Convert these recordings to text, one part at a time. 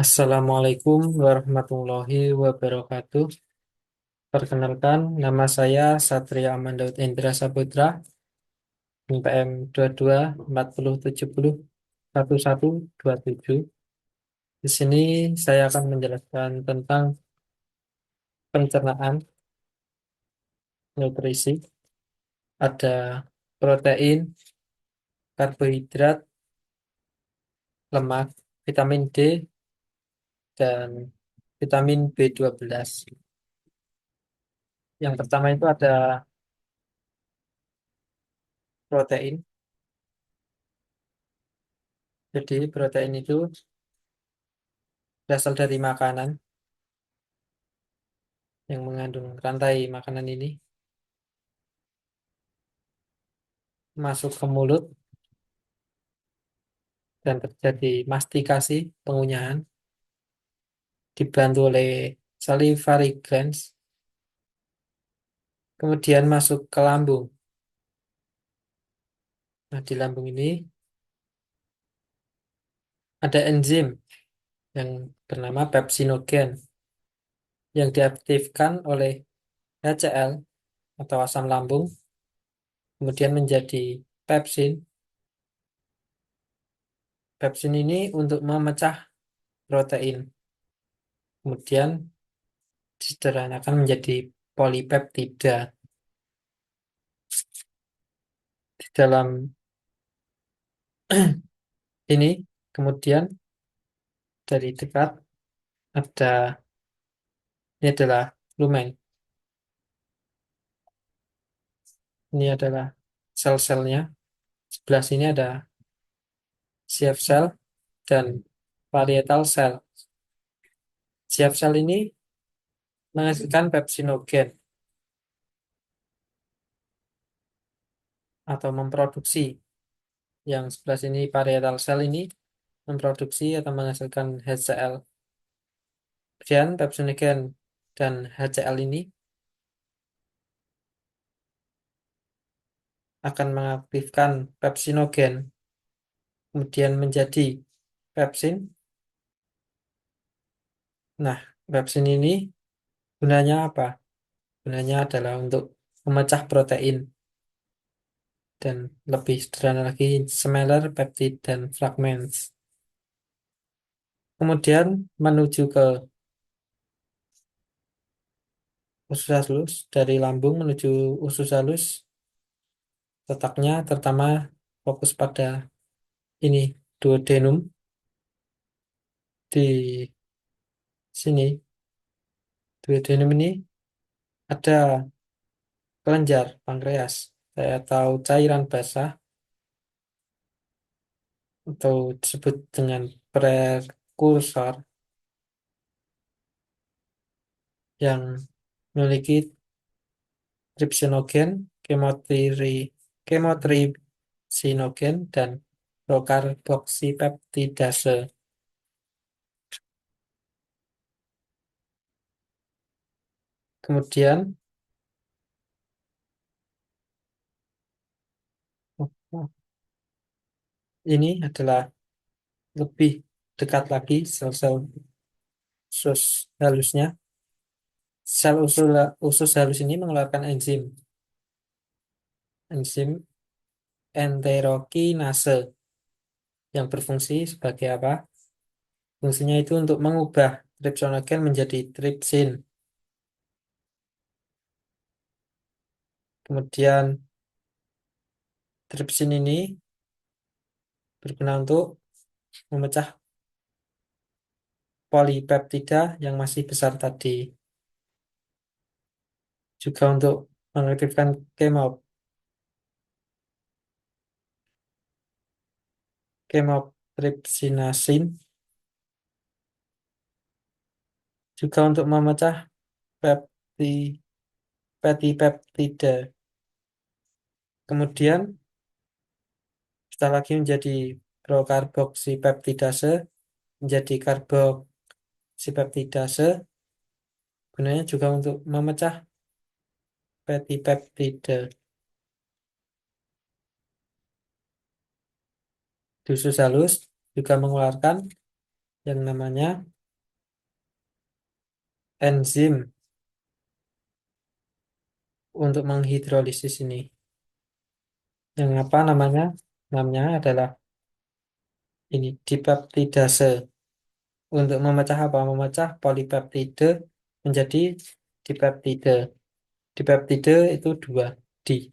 Assalamualaikum warahmatullahi wabarakatuh. Perkenalkan, nama saya Satria Amandaud Indra Saputra, NPM 2240701127. Di sini saya akan menjelaskan tentang pencernaan nutrisi. Ada protein, karbohidrat, lemak, vitamin D, dan vitamin B12. Yang pertama itu ada protein. Jadi protein itu berasal dari makanan yang mengandung rantai makanan ini masuk ke mulut dan terjadi mastikasi pengunyahan dibantu oleh salivary glands, kemudian masuk ke lambung. Nah, di lambung ini ada enzim yang bernama pepsinogen yang diaktifkan oleh HCl atau asam lambung, kemudian menjadi pepsin. Pepsin ini untuk memecah protein, kemudian disederhanakan menjadi polipeptida. Di dalam ini kemudian dari dekat ada, ini adalah lumen. Ini adalah sel-selnya. Sebelah sini ada sieve cell dan parietal cell. Sieve cell ini menghasilkan pepsinogen atau memproduksi. Yang sebelah sini parietal cell ini memproduksi atau menghasilkan HCl. Kemudian pepsinogen dan HCl ini akan mengaktifkan pepsinogen, kemudian menjadi pepsin. Nah, pepsin ini gunanya apa? Gunanya adalah untuk memecah protein dan lebih sederhana lagi smaller peptide dan fragments. Kemudian menuju ke usus halus, dari lambung menuju usus halus, letaknya terutama fokus pada ini duodenum. Di sini duodenum ini ada kelenjar pankreas atau cairan basah atau disebut dengan prekursor yang memiliki tripsinogen, kemotripsinogen, dan prokarboksipeptidase. Kemudian ini adalah lebih dekat lagi sel-sel usus halusnya. Sel usus halus ini mengeluarkan enzim enterokinase yang berfungsi sebagai apa? Fungsinya itu untuk mengubah tripsinogen menjadi tripsin. Kemudian tripsin ini berguna untuk memecah polipeptida yang masih besar tadi. Juga untuk mengaktifkan kemotripsinasin. Juga untuk memecah pepti, peptida. Kemudian setelah lagi menjadi prokarboksipeptidase, menjadi karboksipeptidase. Gunanya juga untuk memecah peptida. Di usus halus juga mengeluarkan yang namanya enzim untuk menghidrolisis ini. Yang apa namanya? Namanya adalah ini dipeptidase. Untuk memecah apa? Memecah polipeptide menjadi dipeptide. Dipeptide itu dua. Di.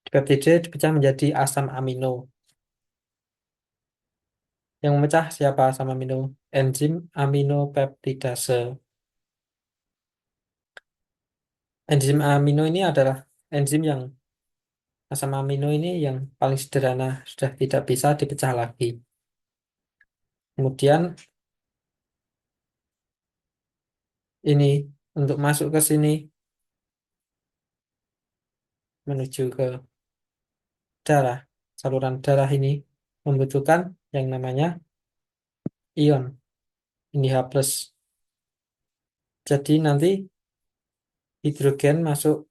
Dipeptide dipecah menjadi asam amino. Yang memecah siapa asam amino? Enzim aminopeptidase. Enzim amino ini adalah enzim yang asam amino ini yang paling sederhana, sudah tidak bisa dipecah lagi. Kemudian ini untuk masuk ke sini menuju ke darah, saluran darah ini membutuhkan yang namanya ion, ini H+. Jadi nanti hidrogen masuk,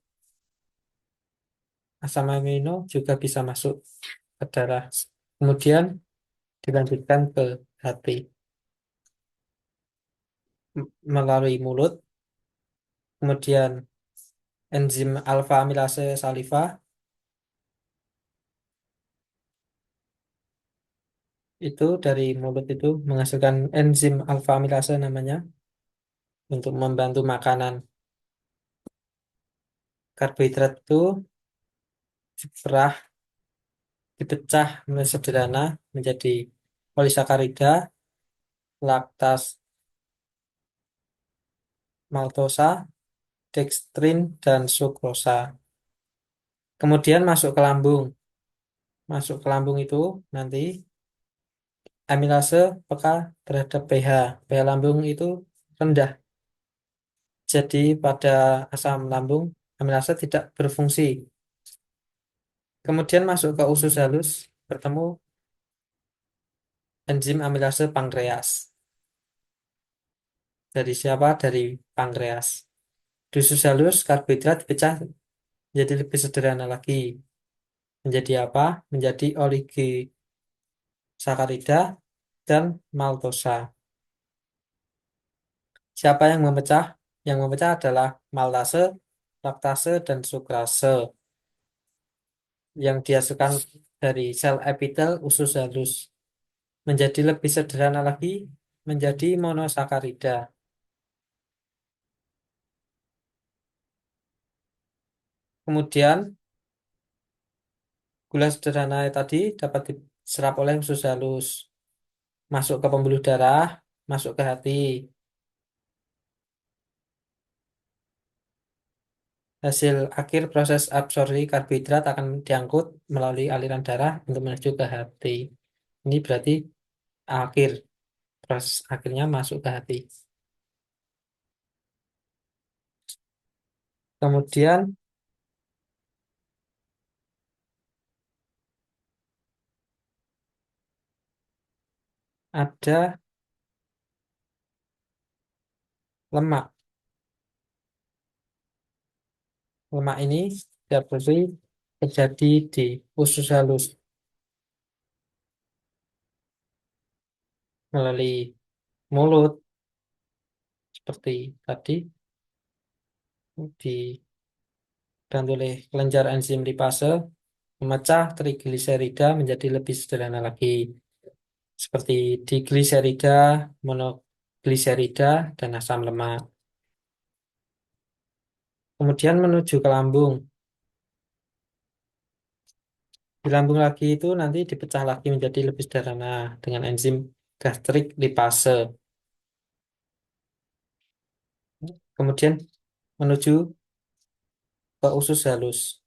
asam amino juga bisa masuk ke darah. Kemudian dilanjutkan ke hati melalui mulut. Kemudian enzim alfa amilase saliva itu dari mulut itu menghasilkan enzim alfa amilase namanya untuk membantu makanan. Karbohidrat itu diperah, dipecah sederhana menjadi polisakarida, laktas, maltosa, dekstrin, dan sukrosa. Kemudian masuk ke lambung. Masuk ke lambung itu nanti amilase peka terhadap pH. pH lambung itu rendah. Jadi pada asam lambung amilase tidak berfungsi. Kemudian masuk ke usus halus, bertemu enzim amilase pankreas. Dari siapa? Dari pankreas. Di usus halus, karbohidrat dipecah jadi lebih sederhana lagi. Menjadi apa? Menjadi oligosakarida dan maltosa. Siapa yang memecah? Yang memecah adalah maltase, laktase, dan sukrase yang dihasilkan dari sel epitel usus halus. Menjadi lebih sederhana lagi, menjadi monosakarida. Kemudian gula sederhana tadi dapat diserap oleh usus halus, masuk ke pembuluh darah, masuk ke hati. Hasil akhir proses absorpsi karbohidrat akan diangkut melalui aliran darah untuk menuju ke hati. Ini berarti akhir, proses akhirnya masuk ke hati. Kemudian ada lemak. Lemak ini setiap hari terjadi di usus halus melalui mulut seperti tadi dibantu oleh kelenjar enzim lipase memecah trigliserida menjadi lebih sederhana lagi seperti digliserida, monogliserida, dan asam lemak. Kemudian menuju ke lambung. Di lambung lagi itu nanti dipecah lagi menjadi lebih sederhana dengan enzim gastrik lipase. Kemudian menuju ke usus halus.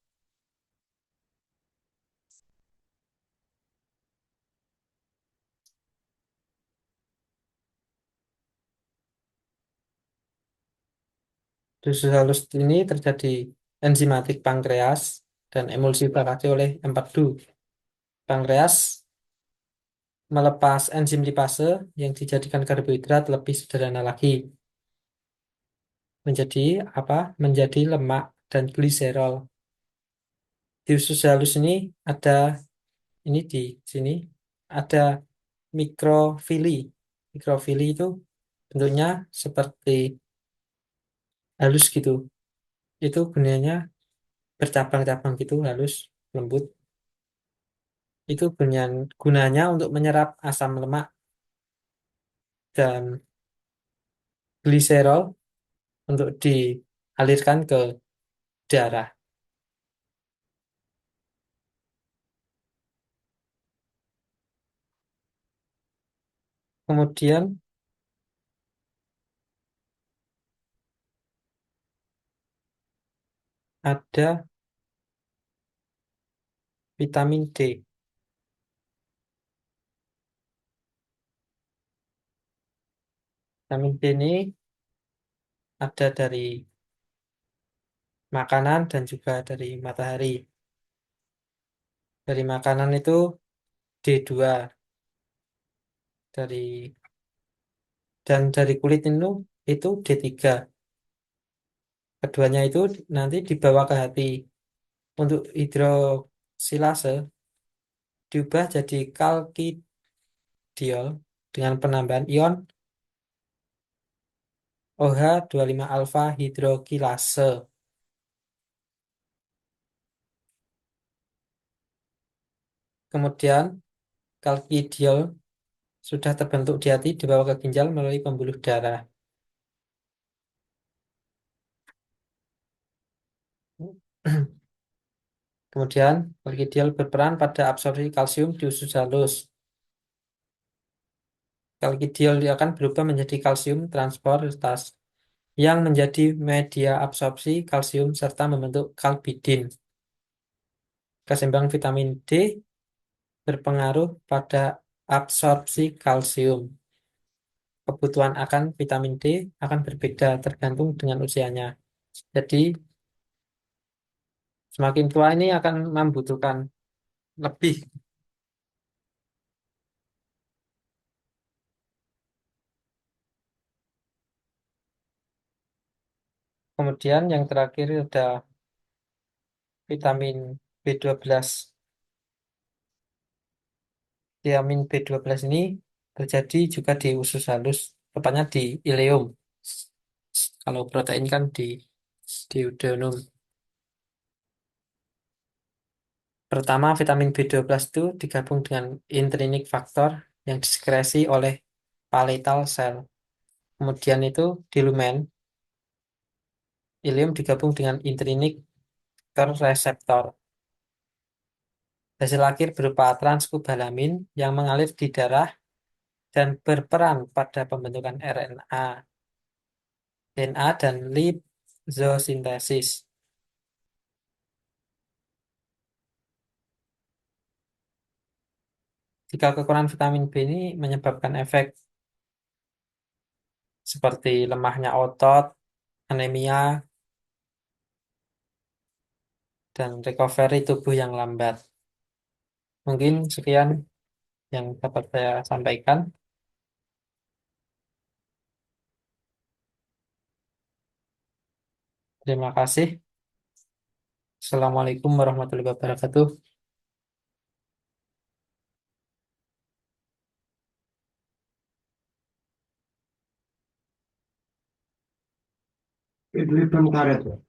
Di usus halus ini terjadi enzimatik pankreas dan emulsifikasi oleh empedu. Pankreas melepas enzim lipase yang dijadikan karbohidrat lebih sederhana lagi. Menjadi apa? Menjadi lemak dan gliserol. Di usus halus ini ada ini di sini ada mikrofili. Mikrofili itu bentuknya seperti halus gitu. Itu gunanya bercabang-cabang gitu, halus, lembut. Itu gunanya untuk menyerap asam lemak dan gliserol untuk dialirkan ke darah. Kemudian ada vitamin D. Vitamin D ini ada dari makanan dan juga dari matahari. Dari makanan itu D2, dari dan dari kulit itu D3. Keduanya itu nanti dibawa ke hati. Untuk hidroksilase diubah jadi kalkidiol dengan penambahan ion OH 25 alfa hidrokilase. Kemudian kalkidiol sudah terbentuk di hati dibawa ke ginjal melalui pembuluh darah. Kemudian kalkidiol berperan pada absorpsi kalsium di usus halus. Kalkidiol akan berubah menjadi kalsium transportase yang menjadi media absorpsi kalsium serta membentuk kalbidin. Keseimbangan vitamin D berpengaruh pada absorpsi kalsium. Kebutuhan akan vitamin D akan berbeda tergantung dengan usianya. Jadi, semakin tua ini akan membutuhkan lebih. Kemudian yang terakhir ada vitamin B12. Vitamin B12 ini terjadi juga di usus halus, tepatnya di ileum. Kalau protein kan di duodenum. Pertama, vitamin B12 itu digabung dengan intrinik faktor yang diskresi oleh palatal cell. Kemudian itu di lumen, ileum digabung dengan intrinik ke reseptor. Hasil akhir berupa transkobalamin yang mengalir di darah dan berperan pada pembentukan RNA, DNA, dan liposintesis. Jika kekurangan vitamin B ini menyebabkan efek seperti lemahnya otot, anemia, dan recovery tubuh yang lambat. Mungkin sekian yang dapat saya sampaikan. Terima kasih. Assalamualaikum warahmatullahi wabarakatuh. Itu karet.